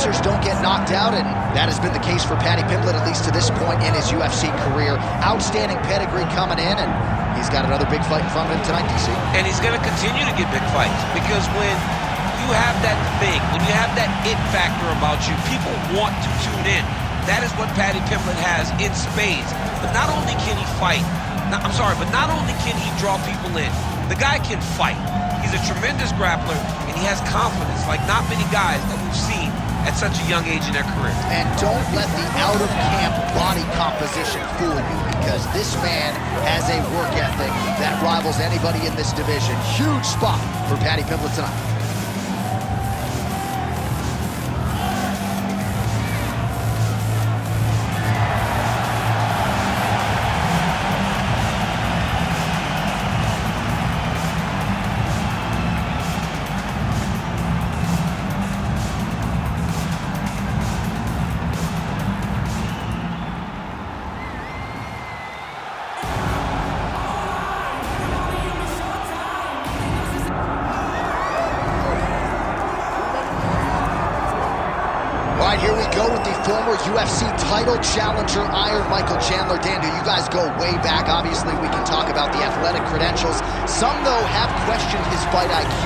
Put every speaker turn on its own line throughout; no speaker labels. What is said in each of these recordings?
boxers don't get knocked out, and that has been the case for Paddy Pimblett, at least to this point in his UFC career. Outstanding pedigree coming in, and he's got another big fight in front of him tonight, DC.
And he's going to continue to get big fights, because when you have that thing, when you have that it factor about you, people want to tune in. That is what Paddy Pimblett has in spades. But not only can he fight, but not only can he draw people in, the guy can fight. He's a tremendous grappler, and he has confidence like not many guys that we've seen at such a young age in their career. And
don't let the out-of-camp body composition fool you, because this man has a work ethic that rivals anybody in this division. Huge spot for Paddy Pimblett tonight. Here we go with the former UFC title challenger, Iron Michael Chandler. Dan, do you guys go way back? Obviously, we can talk about the athletic credentials. Some, though, have questioned his fight IQ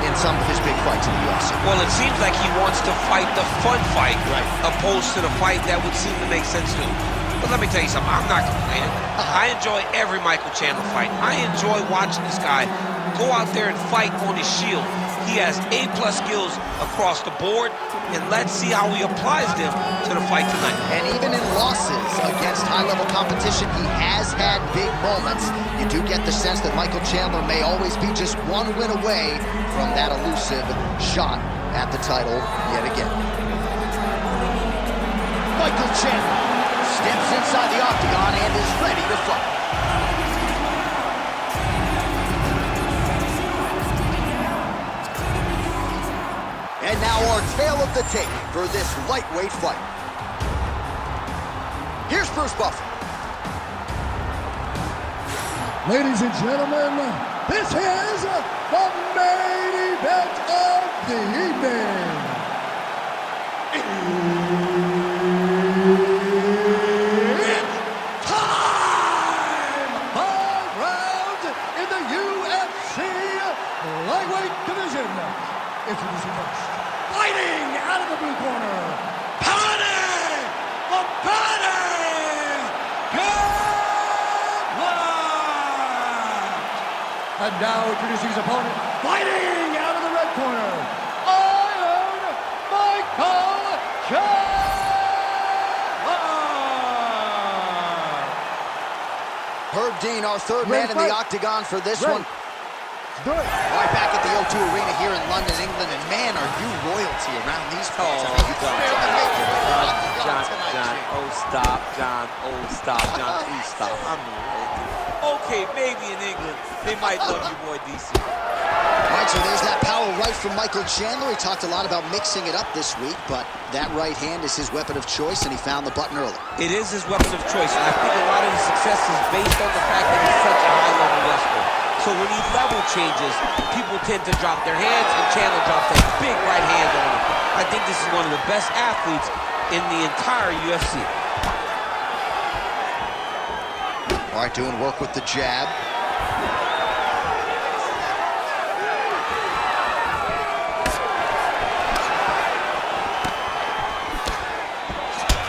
in some of his big fights in the UFC.
Well, it seems like he wants to fight the fun fight, right, opposed to the fight that would seem to make sense to him. But let me tell you something, I'm not complaining. I enjoy every Michael Chandler fight. I enjoy watching this guy go out there and fight on his shield. He has A-plus skills across the board, and let's see how he applies them to the fight tonight.
And even in losses against high-level competition, he has had big moments. You do get the sense that Michael Chandler may always be just one win away from that elusive shot at the title yet again. Michael Chandler steps inside the octagon and is ready to fight. And now our tale of the tape for this lightweight fight. Here's Bruce Buffer.
Ladies and gentlemen, this is the main event of the evening. It's time! 5 rounds in the UFC lightweight division. Introducing first, fighting out of the blue corner, Paddy Pimblett! And now introducing his opponent, fighting out of the red corner, Iron Michael Chandler!
Herb Dean, our third man in the octagon for this one.
Do it.
All right, back at the O2 Arena here in London, England, and man, are you royalty around these parts. I mean, you can barely make your way to the octagon tonight,
John, oh stop, John, oh stop, John, please stop. I'm royalty. Okay, maybe in England, they might love you, boy, DC.
All right, so there's that power right from Michael Chandler. He talked a lot about mixing it up this week, but that right hand is his weapon of choice, and he found the button early.
It is his weapon of choice, and I think a lot of his success is based on the fact that he's such a high-level wrestler. So when he level changes, people tend to drop their hands, and Chandler drops that big right hand on him. I think this is one of the best athletes in the entire UFC.
All right, doing work with the jab.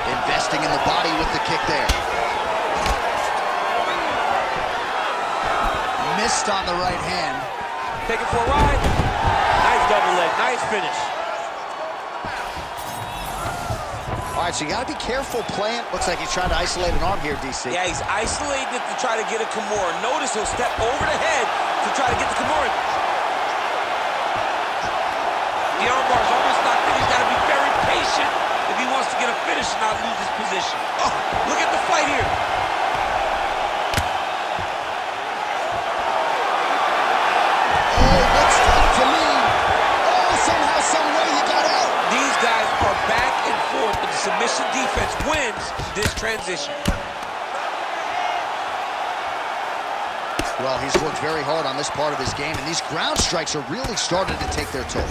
Investing in the body with the kick there. Missed on the right hand.
Take it for a ride. Nice double leg, nice finish.
All right, so you got to be careful playing. Looks like he's trying to isolate an arm here, DC.
Yeah, he's isolating it to try to get a Kimura. Notice he'll step over the head to try to get the Kimura. The armbar's almost knocked in. He's got to be very patient if he wants to get a finish and not lose his position. Oh, look at the fight here. Submission defense wins this transition.
Well, he's worked very hard on this part of his game, and these ground strikes are really starting to take their toll.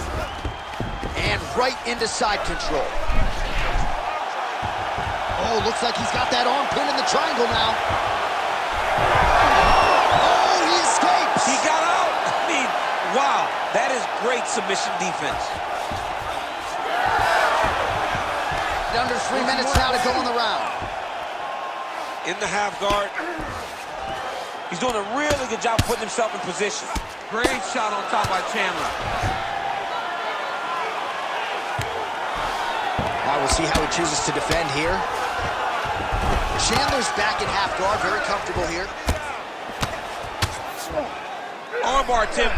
And right into side control. Oh, looks like he's got that arm pinned in the triangle now. Oh, he escapes.
He got out. I mean, wow, that is great submission defense.
Under 3 minutes now to go in the round.
In the half guard. He's doing a really good job putting himself in position. Great shot on top by Chandler.
All right, we'll see how he chooses to defend here. Chandler's back in half guard, very comfortable here.
Armbar, Tim.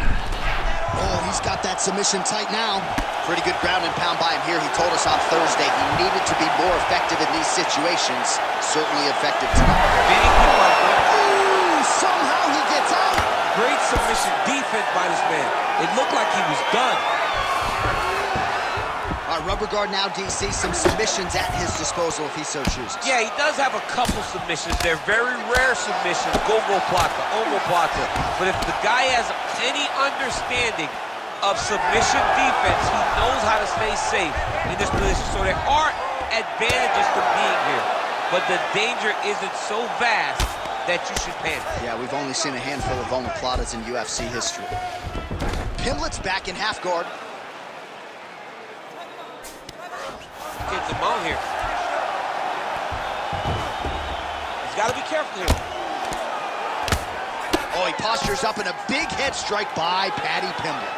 Oh, he's got that submission tight now. Pretty good ground and pound by him here. He told us on Thursday he needed to be more effective in these situations. Certainly effective tonight. Ooh, somehow he gets out.
Great submission defense by this man. It looked like he was done.
All right, rubber guard now, DC. Some submissions at his disposal if he so chooses.
Yeah, he does have a couple submissions. They're very rare submissions. Gogo-plata, omoplata. But if the guy has any understanding of submission defense, he knows how to stay safe in this position. So there are advantages to being here, but the danger isn't so vast that you should panic.
Yeah, we've only seen a handful of omoplatas in UFC history. Pimblett's back in half guard.
Get the mount here. He's got to be careful here.
Oh, he postures up in a big head strike by Paddy Pimblett.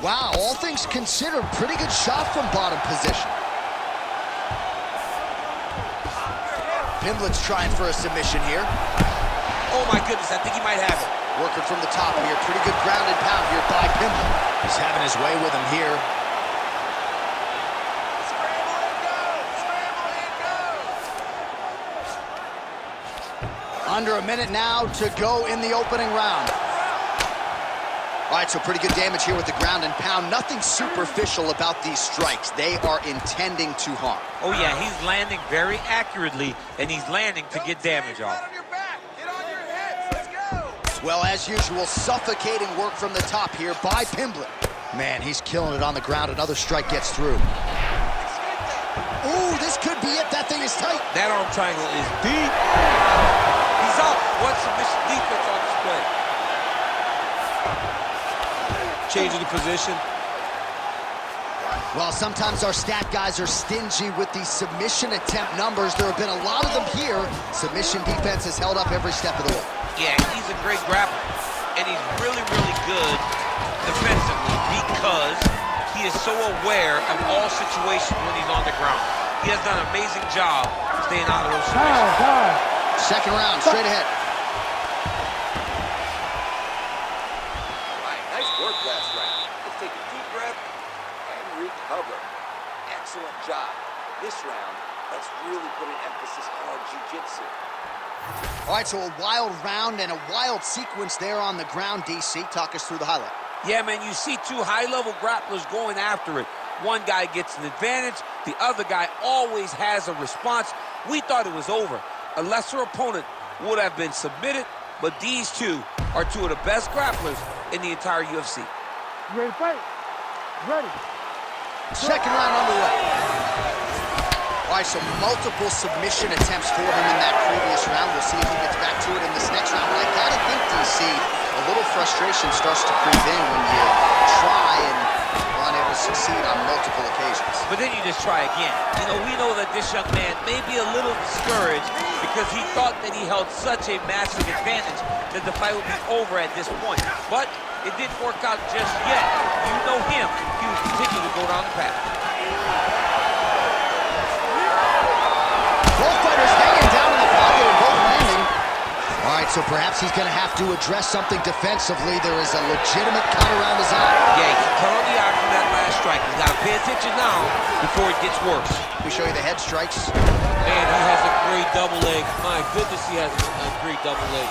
Wow, all things considered, pretty good shot from bottom position. Pimblett's trying for a submission here.
Oh my goodness, I think he might have it.
Working from the top here, pretty good ground and pound here by Pimblett. He's having his way with him here. Under a minute now to go in the opening round. All right, so pretty good damage here with the ground and pound. Nothing superficial about these strikes. They are intending to harm.
Oh yeah, he's landing very accurately, and he's landing to get damage off.
Well, as usual, suffocating work from the top here by Pimblett. Man, he's killing it on the ground. Another strike gets through. Ooh, this could be it. That thing is tight.
That arm triangle is deep. He's up. What submission defense on display? Changing the position.
Well, sometimes our stat guys are stingy with these submission attempt numbers. There have been a lot of them here. Submission defense has held up every step of the way.
Yeah, he's a great grappler, and he's really, really good defensively because he is so aware of all situations when he's on the ground. He has done an amazing job staying out of those situations.
Second round, straight ahead.
All right, nice work last round. Let's take a deep breath and recover. Excellent job. This round, let's really put an emphasis on jiu-jitsu.
All right, so a wild round and a wild sequence there on the ground, DC. Talk us through the highlight.
Yeah, man, you see two high-level grapplers going after it. One guy gets an advantage. The other guy always has a response. We thought it was over. A lesser opponent would have been submitted, but these two are two of the best grapplers in the entire UFC.
You ready to fight? Ready.
Second round underway. All right, so multiple submission attempts for him in that previous round. We'll see if he gets back to it in this next round. But I gotta think, DC, a little frustration starts to creep in when you try and are unable to succeed on multiple occasions.
But then you just try again. You know, we know that this young man may be a little discouraged because he thought that he held such a massive advantage that the fight would be over at this point. But it didn't work out just yet. You know him. He will continue to go down the path.
Both fighters hanging down in the pocket and both landing. All right, so perhaps he's going to have to address something defensively. There is a legitimate cut around his eye.
Yeah, he cut on the eye from that last strike. He's got to pay attention now before it gets worse.
We show you the head strikes.
Man, he has a great double leg. My goodness, he has a great double leg.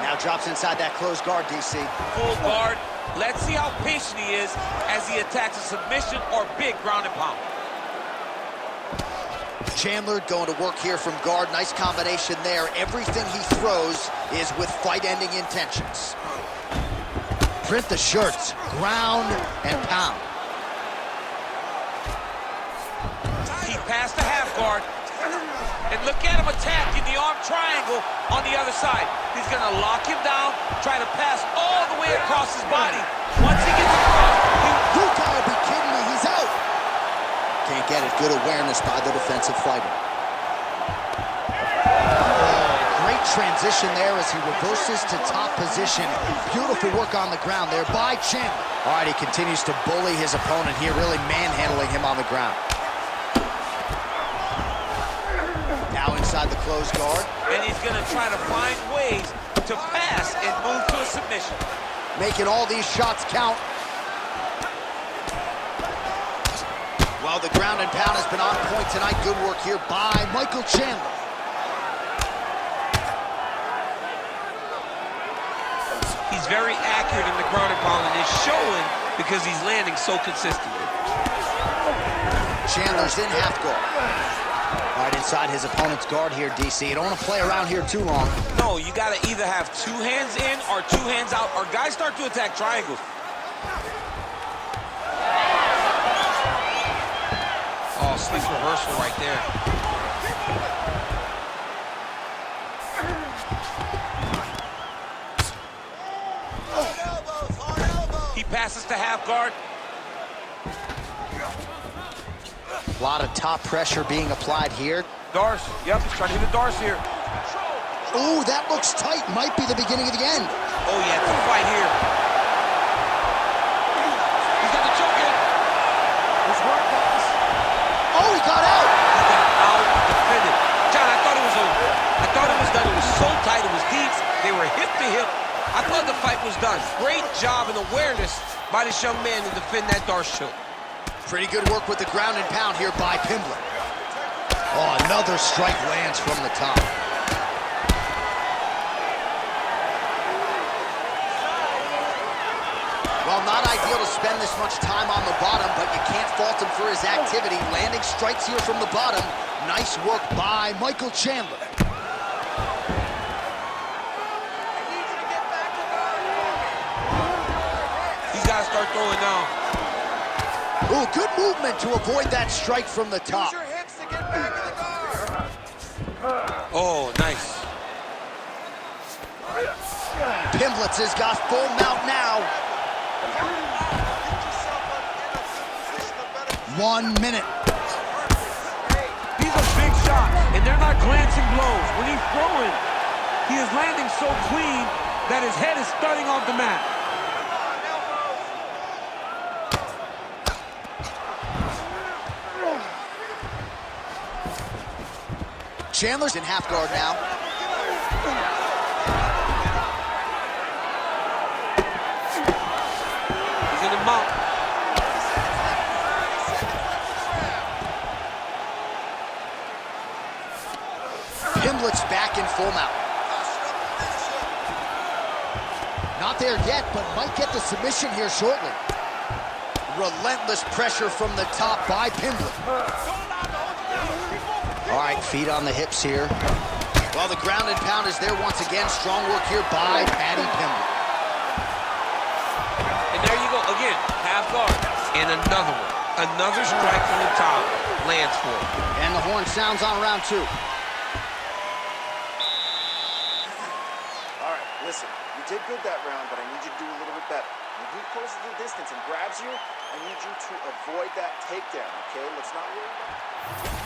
Now drops inside that closed guard, DC.
Full guard. Let's see how patient he is as he attacks a submission or big ground and pound.
Chandler going to work here from guard. Nice combination there. Everything he throws is with fight-ending intentions. Print the shirts, ground and pound.
He passed the half guard. And look at him attacking the arm triangle on the other side. He's gonna lock him down, try to pass all the way across his body. Once he gets across,
You gotta be kidding me, he's out. Can't get it, good awareness by the defensive fighter. Great transition there as he reverses to top position. Beautiful work on the ground there by Chandler. All right, he continues to bully his opponent here, really manhandling him on the ground. Now inside the closed guard.
and he's gonna try to find ways to pass and move to a submission.
Making all these shots count. Well, the ground and pound has been on point tonight. Good work here by Michael Chandler.
He's very accurate in the ground and pound, and it's showing because he's landing so consistently.
Chandler's in half guard. Right inside his opponent's guard here, DC. You don't want to play around here too long.
No, you got to either have two hands in or two hands out, or guys start to attack triangles. Oh, slick reversal right there. He passes to half guard.
A lot of top pressure being applied here.
Darce, yep, he's trying to hit a Darce here.
Ooh, that looks tight. Might be the beginning of the end.
Oh yeah, it's a fight here. He's got the choke in.
This work, guys.
Oh, he got out.
He got out defended. John, I thought it was over. I thought it was done. It was so tight. It was deep. They were hip to hip. I thought the fight was done. Great job and awareness by this young man to defend that Darce choke.
Pretty good work with the ground and pound here by Pimblett. Oh, another strike lands from the top. Well, not ideal to spend this much time on the bottom, but you can't fault him for his activity. Landing strikes here from the bottom. Nice work by Michael Chandler.
He's got to start throwing now.
Ooh, good movement to avoid that strike from the top.
Use your hips to get back in the guard.
Oh, nice.
Pimblett has got full mount now. 1 minute.
These are big shots, and they're not glancing blows. When he's throwing, he is landing so clean that his head is starting off the mat.
Chandler's in half guard now.
He's in the mount.
Pimblett's back in full mount. Not there yet, but might get the submission here shortly. Relentless pressure from the top by Pimblett. All right, feet on the hips here. Well, the ground and pound is there once again. Strong work here by Paddy Pimblett.
And there you go, again, half guard. And another one. Another strike from the top lands for him.
And the horn sounds on round 2.
All right, listen. You did good that round, but I need you to do a little bit better. When he closes the distance and grabs you, I need you to avoid that takedown, okay? Let's not worry about it.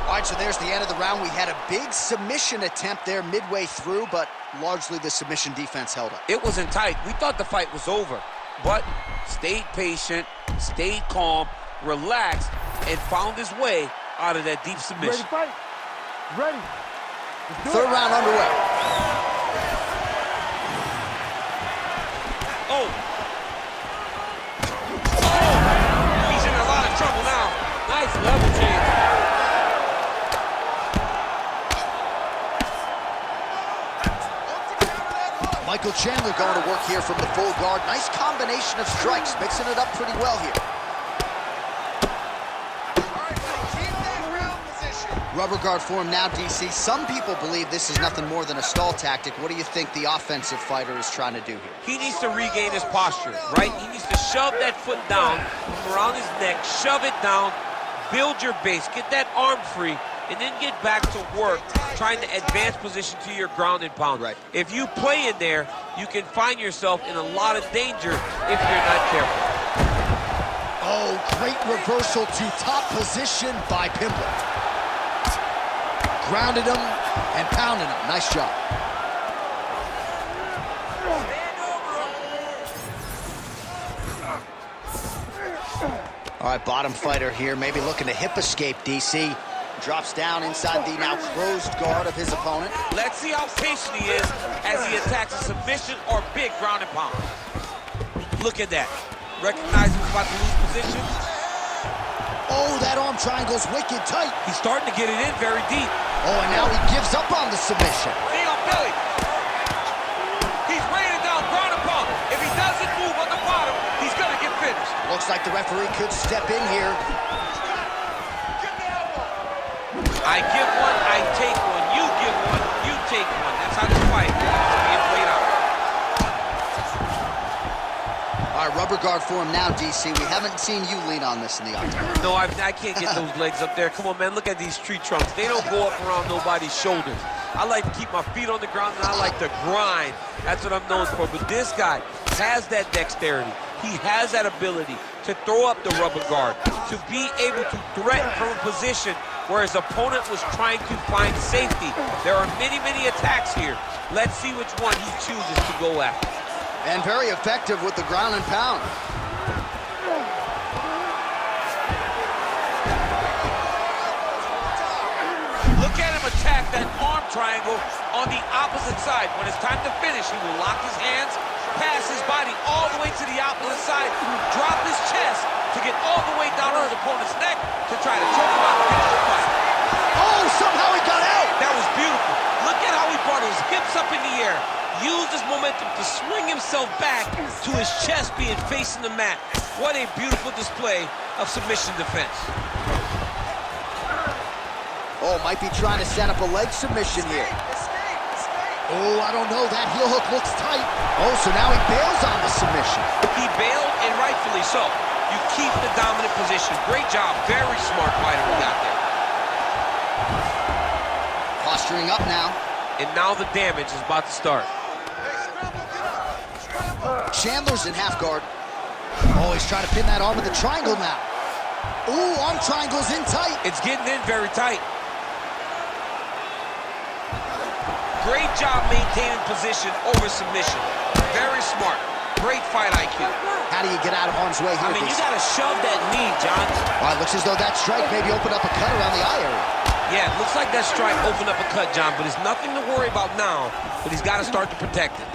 All right, so there's the end of the round. We had a big submission attempt there midway through, but largely the submission defense held up.
It wasn't tight. We thought the fight was over, but stayed patient, stayed calm, relaxed, and found his way out of that deep submission.
Ready to fight? Ready. Let's do
Third
it.
round underway.
Oh! He's in a lot of trouble now. Nice level change.
Michael Chandler going to work here from the full guard. Nice combination of strikes, mixing it up pretty well here. Rubber guard form now, DC. Some people believe this is nothing more than a stall tactic. What do you think the offensive fighter is trying to do here?
He needs to regain his posture, right? He needs to shove that foot down from around his neck, shove it down, build your base, get that arm free, and then get back to work trying to advance position to your ground and pound.
Right.
If you play in there, you can find yourself in a lot of danger if you're not careful.
Oh, great reversal to top position by Pimblett. Grounded him and pounded him. Nice job. All right, bottom fighter here, maybe looking to hip escape, DC. Drops down inside the now closed guard of his opponent.
Let's see how patient he is as he attacks a submission or big ground and pound. Look at that. Recognize he's about to lose position.
Oh, that arm triangle's wicked tight.
He's starting to get it in very deep.
Oh, and now he gives up on the submission.
Knee on belly. He's raining down ground and pound. If he doesn't move on the bottom, he's going to get finished.
Looks like the referee could step in here.
I give one, I take one. You give one, you take one. That's how this fight is being played out.
All right, rubber guard form now, DC. We haven't seen you lean on this in the octagon.
No, I can't get those legs up there. Come on, man, look at these tree trunks. They don't go up around nobody's shoulders. I like to keep my feet on the ground, and I like to grind. That's what I'm known for. But this guy has that dexterity. He has that ability to throw up the rubber guard, to be able to threaten from a position where his opponent was trying to find safety. There are many, many attacks here. Let's see which one he chooses to go after.
And very effective with the ground and pound.
Look at him attack that arm triangle on the opposite side. When it's time to finish, he will lock his hands, pass his body all the way to the opposite side, drop his chest to get all the way down on his opponent's neck to try to choke him out and finish the fight.
Oh, somehow he got out!
That was beautiful. Look at how he brought his hips up in the air, used his momentum to swing himself back to his chest being facing the mat. What a beautiful display of submission defense.
Oh, might be trying to set up a leg submission here. Oh, I don't know. That heel hook looks tight. Oh, so now he bails on the submission.
He bailed, and rightfully so. You keep the dominant position. Great job. Very smart fighter who got there.
Posturing up now.
And now the damage is about to start.
Chandler's in half guard. Oh, he's trying to pin that arm with the triangle now. Ooh, arm triangle's in tight.
It's getting in very tight. Great job maintaining position over submission. Very smart. Great fight IQ.
How do you get out of harm's way here?
I mean, you got to shove that knee, John.
All right, looks as though that strike maybe opened up a cut around the eye area.
Yeah, it looks like that strike opened up a cut, John, but it's nothing to worry about now, but he's got to start to protect it.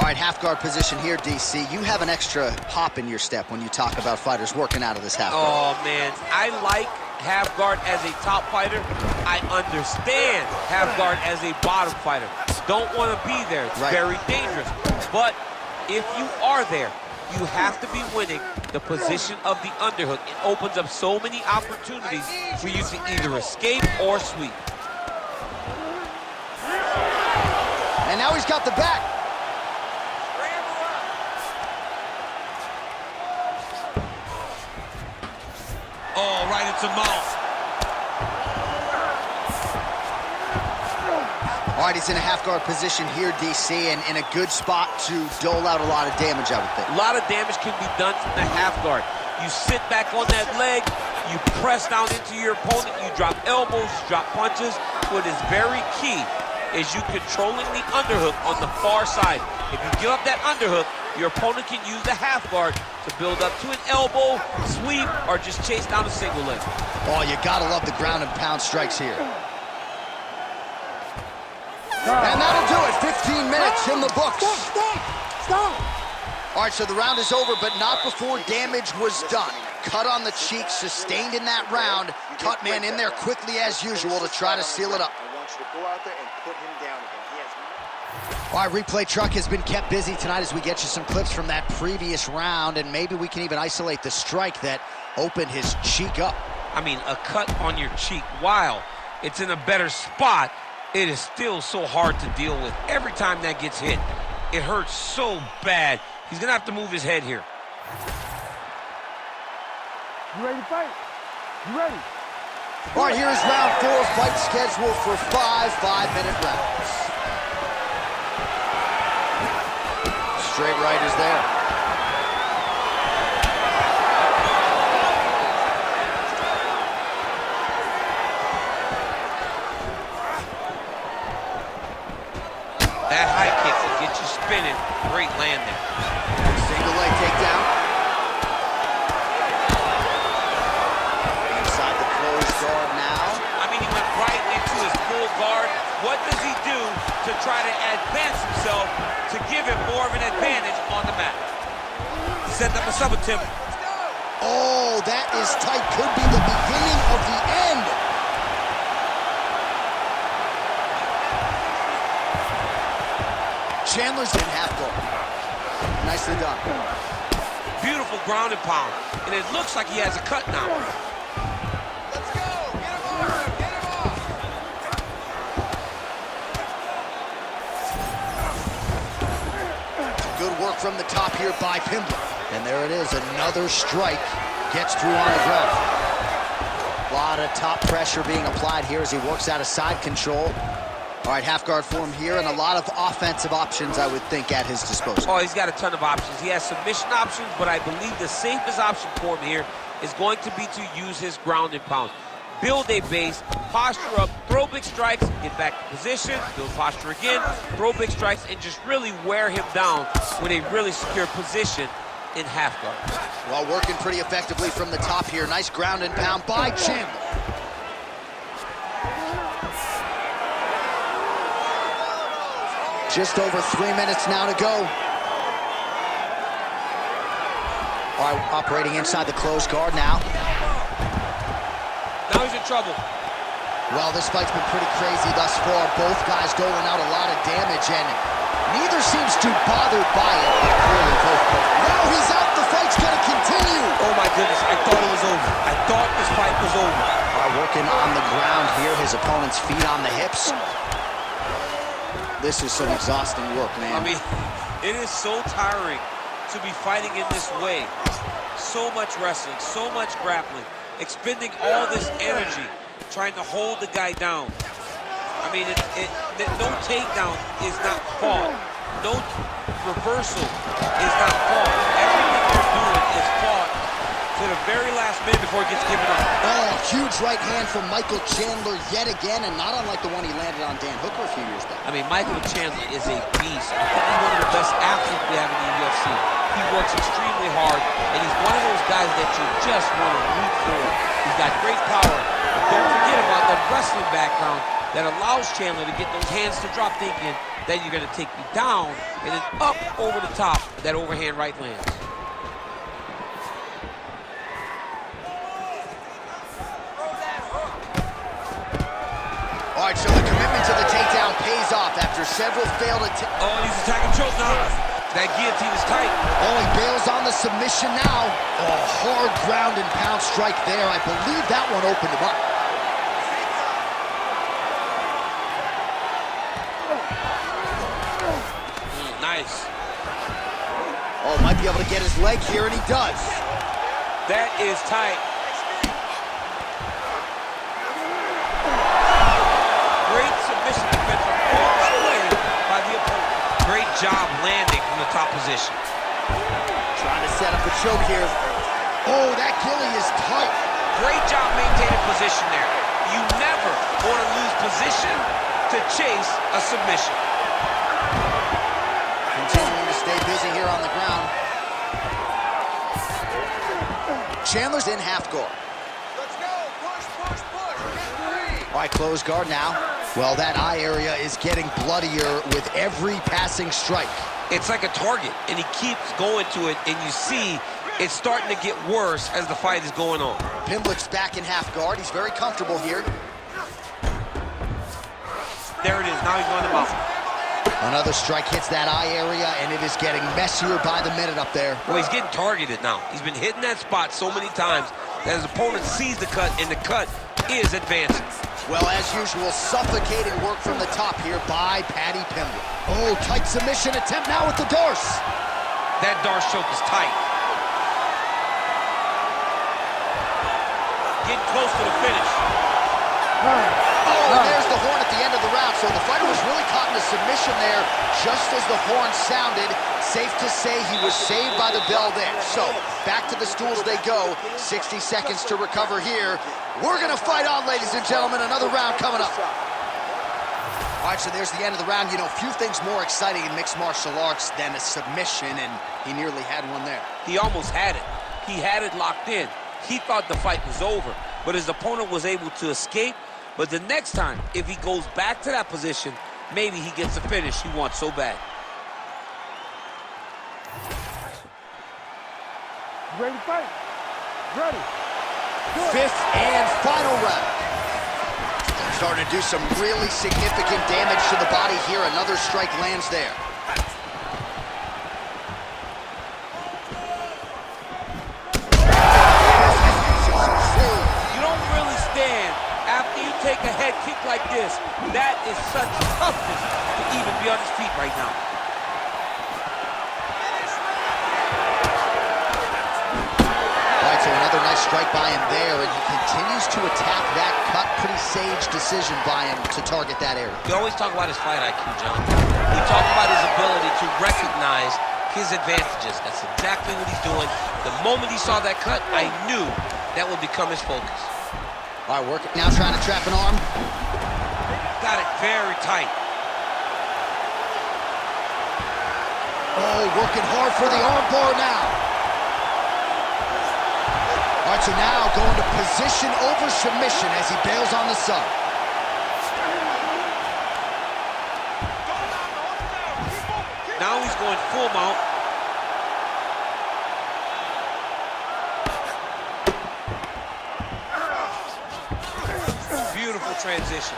All right, half guard position here, DC. You have an extra hop in your step when you talk about fighters working out of this half guard.
Oh, man, I like half guard as a top fighter. I understand half guard as a bottom fighter. Don't want to be there. It's very dangerous. But if you are there, you have to be winning the position of the underhook. It opens up so many opportunities for you to either escape or sweep.
And now he's got the back.
Oh, right into mouth.
All right, he's in a half guard position here, DC, and in a good spot to dole out a lot of damage, I would think.
A lot of damage can be done from the half guard. You sit back on that leg, you press down into your opponent, you drop elbows, you drop punches. What is very key is you controlling the underhook on the far side. If you give up that underhook, your opponent can use the half guard to build up to an elbow, sweep, or just chase down a single leg.
Oh, you gotta love the ground and pound strikes here. And that'll do it. 15 minutes in the books.
Stop!
All right, so the round is over, but not before damage was done. Cut on the cheek, sustained in that round. Cut man in there quickly as usual to try to seal it up.
you to go out there and put him down again. He has...
All right, replay truck has been kept busy tonight as we get you some clips from that previous round, and maybe we can even isolate the strike that opened his cheek up.
I mean, a cut on your cheek, while it's in a better spot, it is still so hard to deal with. Every time that gets hit, it hurts so bad. He's gonna have to move his head here.
You ready to fight? You ready?
All right, here's round 4, fight scheduled for 5 5-minute rounds. Straight right is there.
That high kick will get you spinning. Great land there.
Single leg takedown. Inside the closed guard now.
I mean, he went right into his full guard. What does he do to try to advance himself to give him more of an advantage on the mat? Set up a sub attempt.
Oh, that is tight. Could be the beginning of the end. Chandler's in half guard. Nicely done.
Beautiful ground and pound. And it looks like he has a cut now.
Let's go! Get him off! Get him off!
Good work from the top here by Pimblett. And there it is, another strike. Gets through on the ground. A lot of top pressure being applied here as he works out of side control. All right, half guard form here, and a lot of offensive options, I would think, at his disposal.
Oh, he's got a ton of options. He has submission options, but I believe the safest option for him here is going to be to use his ground and pound. Build a base, posture up, throw big strikes, get back to position, build posture again, throw big strikes, and just really wear him down with a really secure position in half guard.
Well, working pretty effectively from the top here. Nice ground and pound by Chandler. Just over 3 minutes now to go. All right, operating inside the closed guard now.
Now he's in trouble.
Well, this fight's been pretty crazy thus far. Both guys going out a lot of damage, and neither seems too bothered by it. Clearly both. Now he's out. The fight's going to continue.
Oh, my goodness. I thought it was over. I thought this fight was over.
All right, working on the ground here. His opponent's feet on the hips. This is some exhausting work, man.
I mean, it is so tiring to be fighting in this way. So much wrestling, so much grappling, expending all this energy trying to hold the guy down. I mean, no takedown is not fought. No reversal is not fought. Everything they're doing is fought to the very last minute before it gets given up.
Oh, huge right hand from Michael Chandler yet again, and not unlike the one he landed on Dan Hooker a few years back.
I mean, Michael Chandler is a beast. I think he's one of the best athletes we have in the UFC. He works extremely hard, and he's one of those guys that you just want to root for. He's got great power, but don't forget about the wrestling background that allows Chandler to get those hands to drop, thinking that you're going to take me down, and then up over the top, that overhand right lands.
All right, so the commitment to the takedown pays off after several failed attempts.
Oh, he's attacking choke now. That guillotine is tight.
Oh, he bails on the submission now. Oh, hard ground and pound strike there. I believe that one opened him up.
Nice.
Oh, might be able to get his leg here, and he does.
That is tight. Great submission defense all the way by the opponent. Great job landing from the top position.
Trying to set up a choke here. Oh, that gilly is tight.
Great job maintaining position there. You never want to lose position to chase a submission.
Continuing to stay busy here on the ground. Chandler's in half guard.
Let's go! Push, push, push! Get 3!
All right, closed guard now. Well, that eye area is getting bloodier with every passing strike.
It's like a target, and he keeps going to it, and you see it's starting to get worse as the fight is going on.
Pimblett's back in half guard. He's very comfortable here.
There it is. Now he's on the mouth.
Another strike hits that eye area, and it is getting messier by the minute up there.
Well, he's getting targeted now. He's been hitting that spot so many times that his opponent sees the cut, and the cut is advancing.
Well, as usual, suffocating work from the top here by Paddy Pimblett. Oh, tight submission attempt now with the Darce.
That Darce choke is tight. Getting close to the finish.
Oh, and there's the horn at the end of the round. So the fighter was really caught in a submission there just as the horn sounded. Safe to say he was saved by the bell there. So back to the stools they go. 60 seconds to recover here. We're going to fight on, ladies and gentlemen. Another round coming up. All right, so there's the end of the round. You know, few things more exciting in mixed martial arts than a submission, and he nearly had one there.
He almost had it. He had it locked in. He thought the fight was over, but his opponent was able to escape. But the next time, if he goes back to that position, maybe he gets the finish he wants so bad.
Ready to fight? Ready.
Fifth and final round. Starting to do some really significant damage to the body here. Another strike lands there.
You don't really stand after you take a head kick like this. That is such toughness to even be on his feet right now.
So another nice strike by him there, and he continues to attack that cut. Pretty sage decision by him to target that area.
We always talk about his fight IQ, John. We talk about his ability to recognize his advantages. That's exactly what he's doing. The moment he saw that cut, I knew that would become his focus.
All right, working now, trying to trap an arm.
Got it very tight.
Oh, working hard for the arm bar now. All right, so now going to position over submission as he bails on the sub.
Now he's going full mount. Beautiful transition.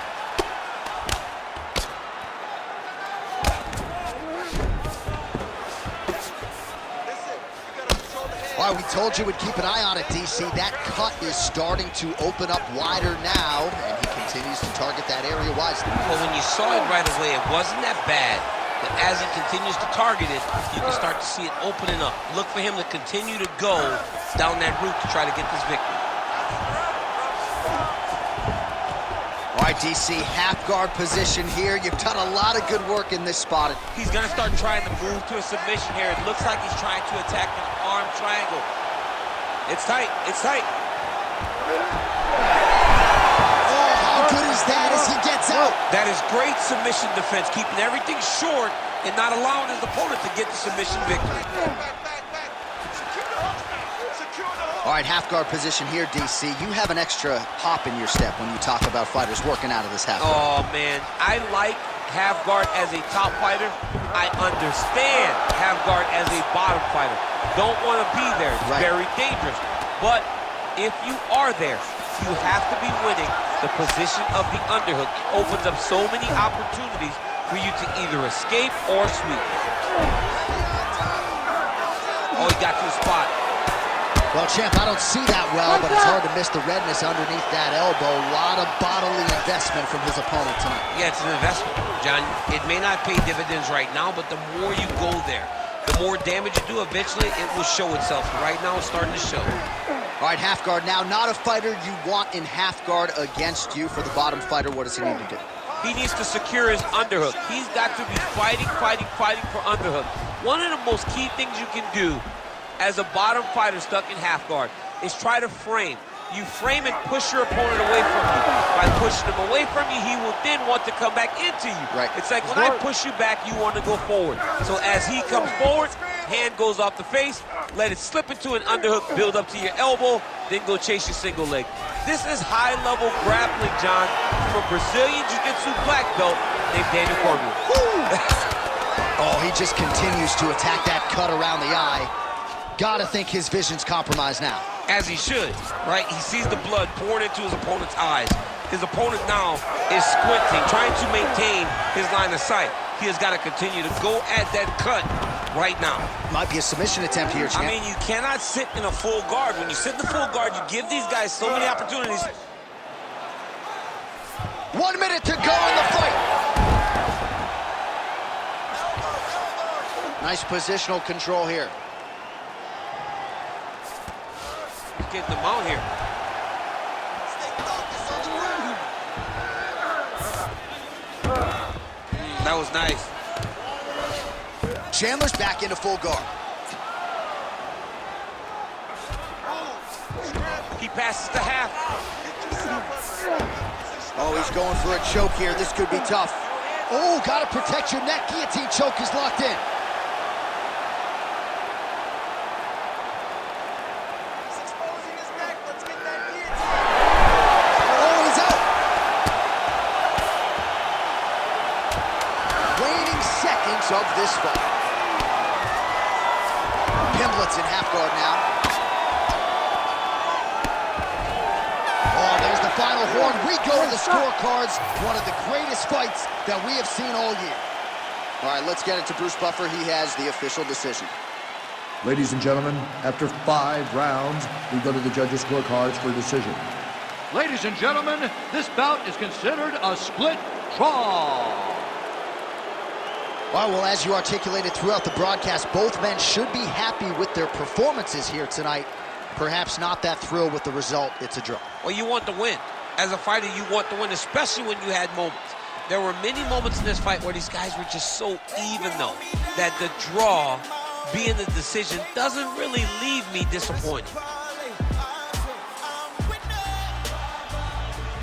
All right, we told you we'd keep an eye on it, DC. That cut is starting to open up wider now, and he continues to target that area wisely.
Well, when you saw it right away, it wasn't that bad. But as he continues to target it, you can start to see it opening up. Look for him to continue to go down that route to try to get this victory.
All right, DC, half guard position here. You've done a lot of good work in this spot.
He's going to start trying to move to a submission here. It looks like he's trying to attack an arm triangle. It's tight. It's tight.
Oh, how good is that as he gets out?
That is great submission defense, keeping everything short and not allowing his opponent to get the submission victory.
All right, half guard position here, DC. You have an extra hop in your step when you talk about fighters working out of this half guard.
Oh, man. I like half guard as a top fighter. I understand half guard as a bottom fighter. Don't want to be there. It's very dangerous. But if you are there, you have to be winning. The position of the underhook opens up so many opportunities for you to either escape or sweep. Oh, he got to the spot.
Well, champ, I don't see that well, but it's hard to miss the redness underneath that elbow. A lot of bodily investment from his opponent tonight.
Yeah, it's an investment, John. It may not pay dividends right now, but the more you go there, the more damage you do, eventually it will show itself. Right now, it's starting to show.
All right, half guard now. Not a fighter you want in half guard against you. For the bottom fighter, what does he need to do?
He needs to secure his underhook. He's got to be fighting for underhook. One of the most key things you can do as a bottom fighter stuck in half guard is try to frame. You frame and push your opponent away from you. By pushing him away from you, he will then want to come back into you.
Right.
It's like when I push you back, you want to go forward. So as he comes forward, hand goes off the face, let it slip into an underhook, build up to your elbow, then go chase your single leg. This is high-level grappling, John, from Brazilian Jiu-Jitsu black belt named Daniel Cormier.
Oh, he just continues to attack that cut around the eye. Gotta think his vision's compromised now.
As he should, right? He sees the blood pouring into his opponent's eyes. His opponent now is squinting, trying to maintain his line of sight. He has got to continue to go at that cut right now.
Might be a submission attempt here, champ.
I mean, you cannot sit in a full guard. When you sit in the full guard, you give these guys so many opportunities.
1 minute to go in the fight. Nice positional control here.
He's getting the mount here. That was nice.
Chandler's back into full guard.
He passes the half.
Oh, he's going for a choke here. This could be tough. Oh, gotta protect your neck. Guillotine choke is locked in.
He's exposing his neck. Let's get that guillotine.
Oh, he's out. Waning seconds of this fight. Pimblett's in half guard now. Oh, there's the final horn. We go to the scorecards. One of the greatest fights that we have seen all year. All right, let's get it to Bruce Buffer. He has the official decision.
Ladies and gentlemen, after 5 rounds, we go to the judges' scorecards for a decision. Ladies and gentlemen, this bout is considered a split draw.
All right, well, as you articulated throughout the broadcast, both men should be happy with their performances here tonight. Perhaps not that thrilled with the result. It's a draw.
Well, you want to win. As a fighter, you want to win, especially when you had moments. There were many moments in this fight where these guys were just so even, though, that the draw being the decision doesn't really leave me disappointed.